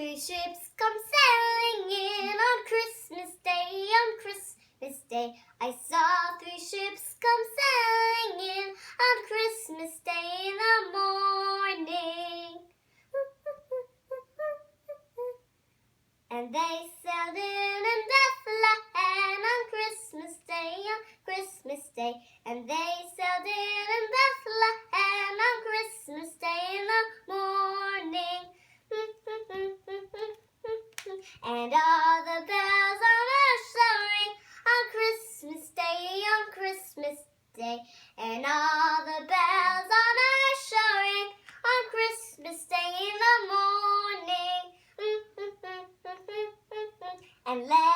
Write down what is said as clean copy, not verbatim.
three ships come sailing in on Christmas Day, on Christmas Day. I saw three ships come sailing in on Christmas Day in the morning. And they sailed in Bethlehem on Christmas Day, on Christmas Day. And they sailed in Bethlehem on Christmas Day in the morning. And all the bells on earth shall ring on Christmas Day, on Christmas Day. And all the bells on earth shall ring on Christmas Day in the morning. And let